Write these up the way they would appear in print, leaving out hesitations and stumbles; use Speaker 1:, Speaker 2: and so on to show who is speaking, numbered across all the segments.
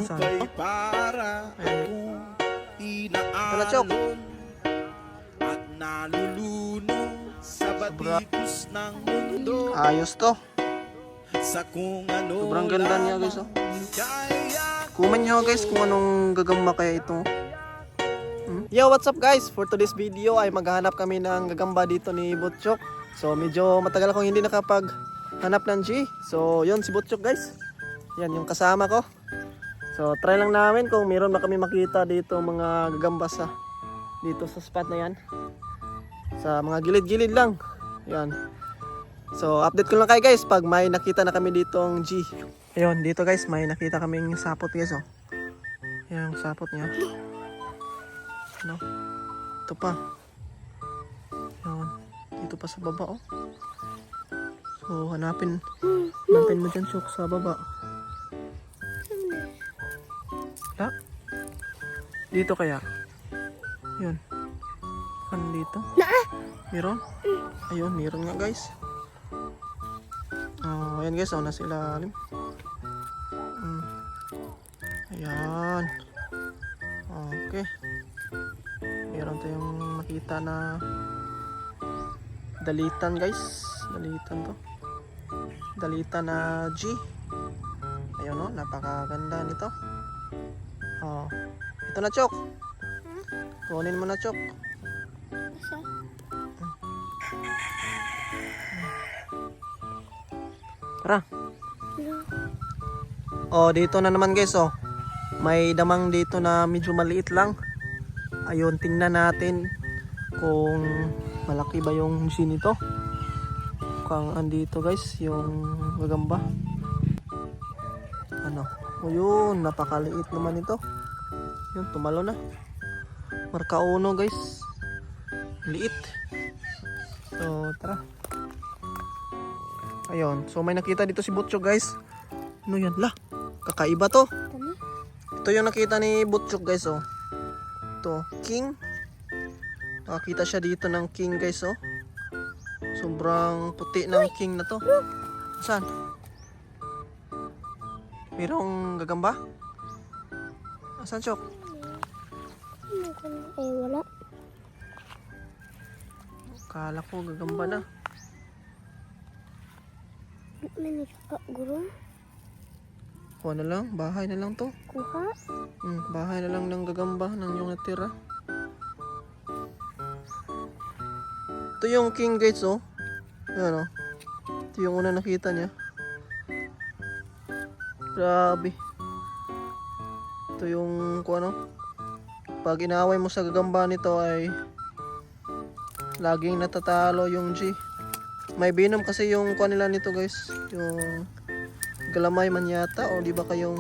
Speaker 1: hukay para akong inaalon at nalulunod sa batikos ng mundo.
Speaker 2: Ayos to.
Speaker 1: Sa kung ano
Speaker 2: Sobrang ganda niya guys oh.
Speaker 1: kaya
Speaker 2: Comment nyo guys kung anong gagamba kaya ito. Yo, what's up guys? For today's video ay maghahanap kami ng gagamba dito ni Butchok. So medyo matagal akong hindi nakapaghanap ng G. So yun si Butchok guys. Yan yung kasama ko. So try lang namin kung meron na kami makita dito mga gagamba dito sa spot na yan. Sa mga gilid-gilid lang. Yan. So update ko lang kayo guys pag may nakita na kami ditong G. Ayun, dito guys may nakita kaming sapot guys oh. Yan yung sapot niya. Ano? Ito pa. Yan. Dito pa sa baba oh. So hanapin mo dyan Chok sa baba. La? Dito kaya? Yun. Ano dito? Meron? Ayun, meron nga guys. Oh, ayan guys, oh, nasa ilalim. Ayan. Okay. Meron tayong makita na dalitan guys. Dalitan to. Dalitan na G. Ayun oh, napakaganda nito. Oh. Ito na Chok. Kunin mo na Chok. Tara. Oh, dito na naman guys oh. May damang dito na medyo maliit lang. Ayun, tingnan natin kung malaki ba yung G nito. Mukhang andito guys yung gagamba. Ano? O yun, napakaliit naman ito. Yun, tumalo na. Marka uno guys. Liit. So, tara. Ayun, so may nakita dito si Butchok guys. Ano yan? La, kakaiba to. Ito yung nakita ni Butchok guys oh. Ito, king. Nakakita siya dito ng king guys oh. Sobrang puti ng king na to. Saan? Mayroong gagamba? Saan Chok?
Speaker 3: Wala.
Speaker 2: Kala ko gagamba na.
Speaker 3: May guro.
Speaker 2: Kuha na lang, bahay na lang to.
Speaker 3: Kuha.
Speaker 2: Bahay na lang ng gagamba ng yung natira. Ito yung king gates oh. Ayan oh. Ito yung una nakita niya. Grabe. Ito yung kung ano. Pag inaaway mo sa gagamba nito ay laging natatalo yung G. May venom kasi yung kuha nila nito guys. Yung galamay man yata o di ba kayong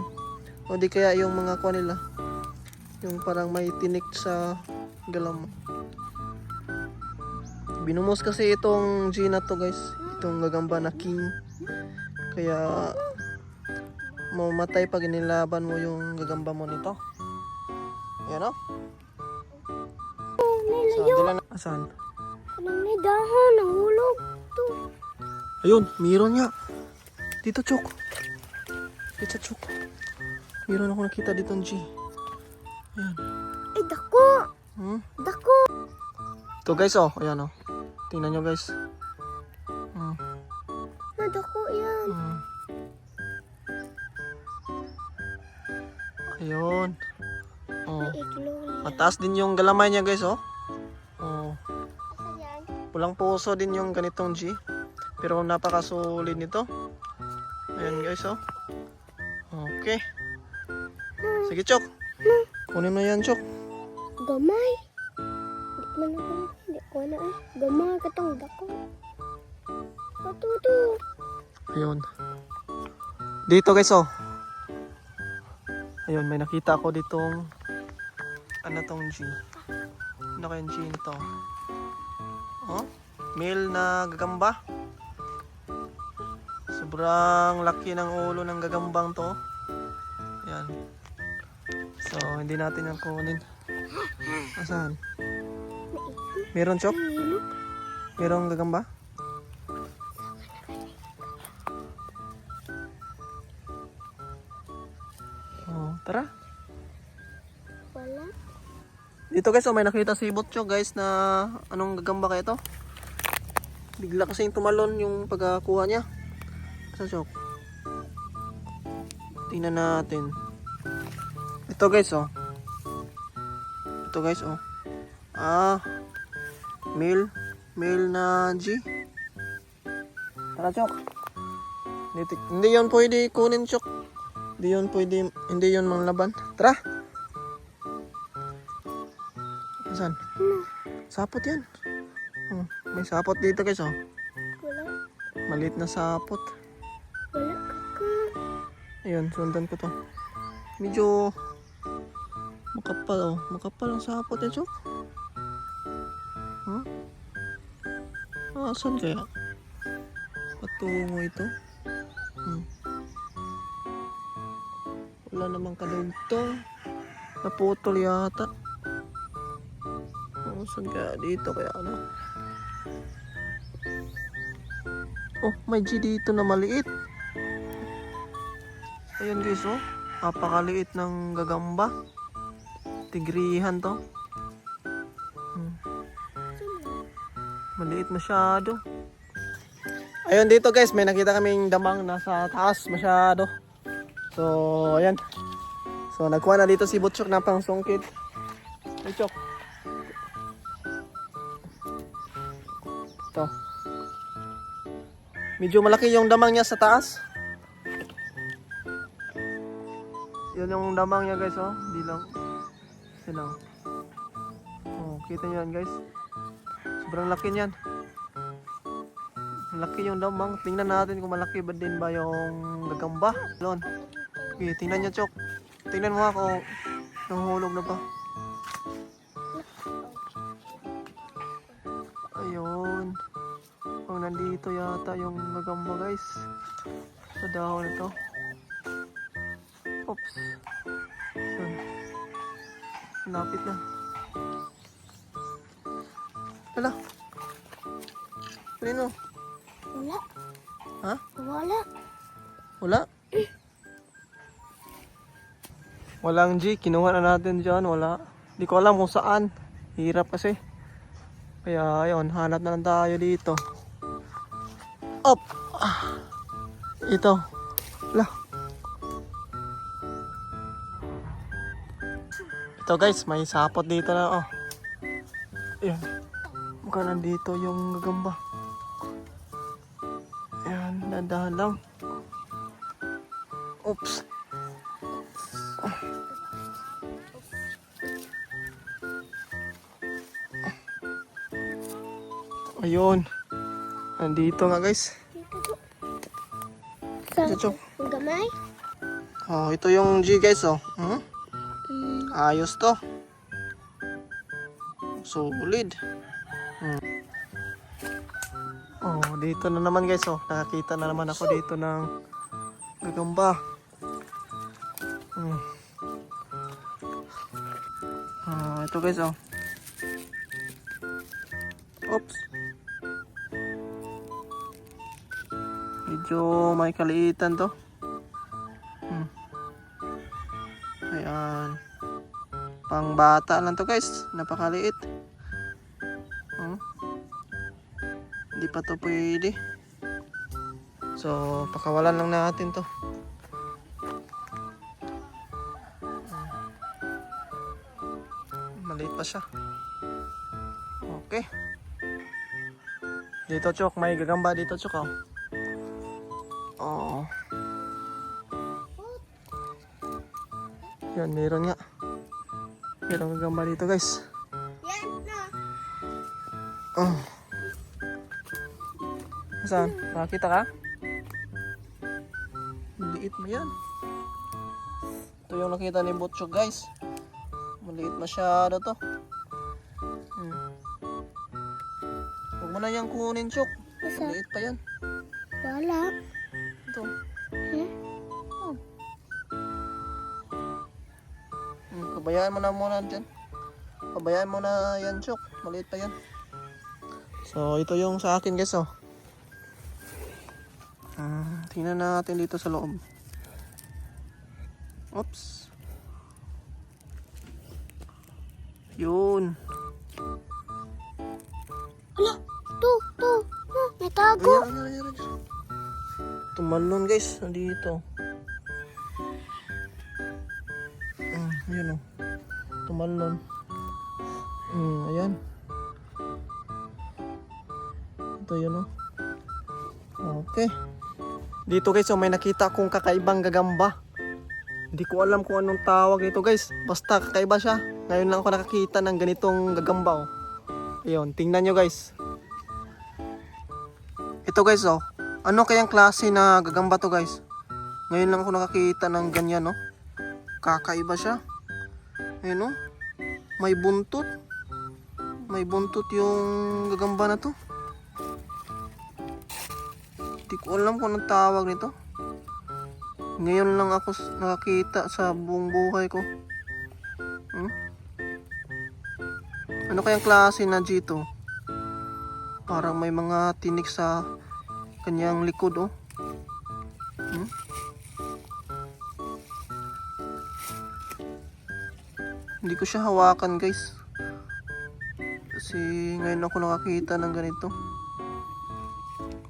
Speaker 2: o di kaya yung mga kuha nila. Yung parang may tinik sa galamay. Binumos kasi itong G na to guys. Itong gagamba na king. Kaya mamatay pag inilaban mo yung gagamba mo nito. Ayan o. Asan?
Speaker 3: Anong may dahon? Nahulog. Ito.
Speaker 2: Ayun, meron nga. Dito Chok. Dito Chok. Meron ako nakita dito ng G. Ayan.
Speaker 3: Ay, dako. Dako.
Speaker 2: Ito guys oh. Ayan oh. Tingnan nyo guys.
Speaker 3: Dako yan.
Speaker 2: Ayun. Oh.
Speaker 3: May iglol.
Speaker 2: Mataas din yung galamay niya guys oh. Oh.
Speaker 3: Asa yan?
Speaker 2: Pulang puso din yung ganitong G. Pero napakasulit nito. Ayan guys oh. Okay. Sige Chok. Kunin mo yan Chok.
Speaker 3: Gamay. Hindi ko na eh. Gamay katong dako. Patuto.
Speaker 2: Ayun. Dito guys oh. Ayun, may nakita ako ditong ano tong G. Ano kayang G nito? Oh, male na gagamba. Sobrang laki ng ulo ng gagambang to. Yan. So, hindi natin yung kunin. Asan? Meron Chok? Merong gagamba? Oh, tara.
Speaker 3: Wala.
Speaker 2: Dito guys, may nakita si Butchok guys na anong gagamba kaya ito? Bigla kasing tumalon yung pagkakuha niya. Sa Chok. Tingnan natin. Ito guys, oh. Ito guys, oh. Male na G. Tara, Chok. Hindi yun pwede kunin, Chok. Hindi yun manglaban. Tara. Saan? Sapot yan. May sapot dito guys, oh.
Speaker 3: Wala.
Speaker 2: Maliit na sapot.
Speaker 3: Wala kaka.
Speaker 2: Ayun, sundan ko to. Medyo makapal, oh. Makapal ang sapot eh, Chok. Huh? Saan kaya? Patungo ito. Wala namang kadugtong. Naputol yata. Saan kaya dito kaya ano? Oh, may G dito na maliit. Ayun guys, oh. Napakaliit ng gagamba. Tigrihan to. Maliit masyado. Ayun dito guys, may nakita kaming damang nasa taas masyado. So, ayan. So, nagkuha na dito si Butchok na pang sungkit. Butchok. Ito. Medyo malaki yung damang niya sa taas. Yun yung damang niya guys, oh. Hindi lang. Yan lang. Oh, kita niyo yan guys. Sobrang laki niyan. Malaki yung damang. Tingnan natin kung malaki ba din ba yung gagamba. Lon. Okay, tingnan niyo, Chok. Tingnan mo ako. Nahulog na ba? Ayun. Oh, nandito yata yung gagamba, guys. Sa dahon ito. Oops. Yun. Lapit na. Hala. Kanino?
Speaker 3: Wala.
Speaker 2: Ha?
Speaker 3: Wala.
Speaker 2: Wala? Walang G. Kinuha na natin dyan. Wala. Di ko alam kung saan. Hirap kasi. Kaya ayun. Hanap na lang tayo dito. Up! Ito. Wala. Ito guys. May sapot dito na. Oh. Ayan. Mukha nandito yung gagamba. Ayan. Dandahan lang. Oops. Ayun. Nandito nga guys.
Speaker 3: Sa
Speaker 2: Ito.
Speaker 3: ang gamay?
Speaker 2: Oh, ito yung G guys, oh. Ayos to. Solid. Oh, dito na naman guys, oh. Nakakita na naman ako dito ng gagamba. Ito guys, oh. Oops. Medyo may kaliitan to. Ayan. Pang bata lang to guys. Napakaliit. Hindi pa to pwede. So, pakawalan lang natin to. Maliit pa siya. Okay. Dito, Chok. May gagamba dito, Chok, oh. Oo. Yan, meron nga. Meron gagamba dito, guys.
Speaker 3: Yan na.
Speaker 2: Oh. Saan? Nakakita ka? Maliit mo yan. Ito yung nakita ni Butchok, guys. Maliit masyado to. Huwag mo na yung kunin, Chok. Maliit pa yan.
Speaker 3: Wala.
Speaker 2: Ito. Pabayaan mo na muna dyan. Pabayaan mo na yan, Chok. Maliit pa yan. So, ito yung sa akin, guys, oh. Tingnan natin dito sa loob. Oops. Yun.
Speaker 3: Ala, to. May tago.
Speaker 2: Ayan. Tumalon guys, nandito. Yun o. Tumalon. Ayan. Ito yun o. Okay. Dito guys, may nakita akong kakaibang gagamba. Hindi ko alam kung anong tawag nito guys. Basta kakaiba siya. Ngayon lang ako nakakita ng ganitong gagamba oh. Ayun, tingnan nyo guys. Ito guys oh. Ano kayang klase na gagamba to guys? Ngayon lang ako nakakita ng ganyan oh. Kakaiba siya. Ayun oh. May buntot. May buntot yung gagamba na to. Hindi ko alam kung anong tawag nito. Ngayon lang ako nakakita sa buong buhay ko. Ano kayang klase na dito? Parang may mga tinik sa kanyang likod oh. Hindi ko siya hawakan guys. Kasi ngayon ako nakakita ng ganito.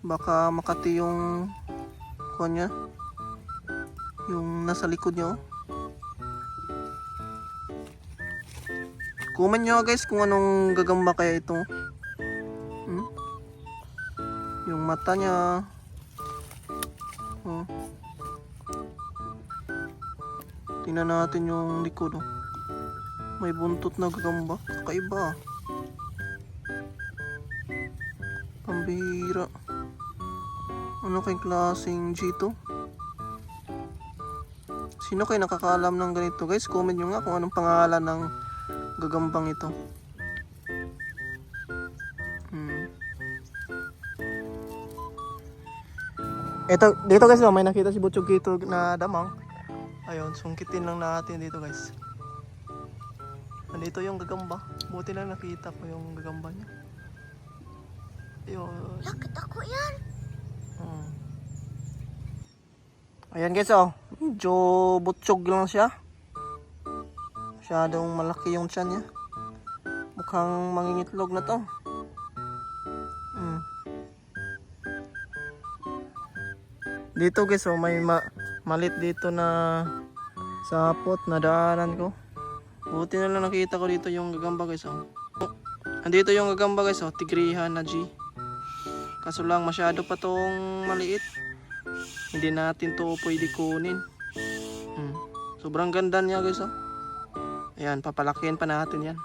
Speaker 2: Baka makati yung kuha niya. Yung nasa likod niya oh. Comment nyo guys kung anong gagamba kaya ito. Yung mata niya. Tingnan natin yung likod oh. May buntot na gagamba. Kakaiba. Pambihira. Ano kayong klaseng G to? Sino kayo nakakaalam ng ganito guys? Comment nyo nga kung anong pangalan ng gagambang ito. Ito, dito guys, may nakita si Butchog dito na damang. Ayun, sungkitin lang natin dito guys. Nandito yung gagamba. Buti lang nakita ko yung gagamba niya. Ayun.
Speaker 3: Lakit ako yan.
Speaker 2: Ayan guys oh. Medyo butchog lang siya. Masyadong malaki yung tiyan niya. Mukhang mangingitlog na to. Dito guys oh, may malit dito na sapot na daanan ko. Buti na lang nakita ko dito yung gagamba guys oh. Andito yung gagamba guys oh, tigrihan na G. Kaso lang masyado pa tong maliit. Hindi natin to pwede kunin. Sobrang ganda niya guys oh. Ayan, papalakihin pa natin yan.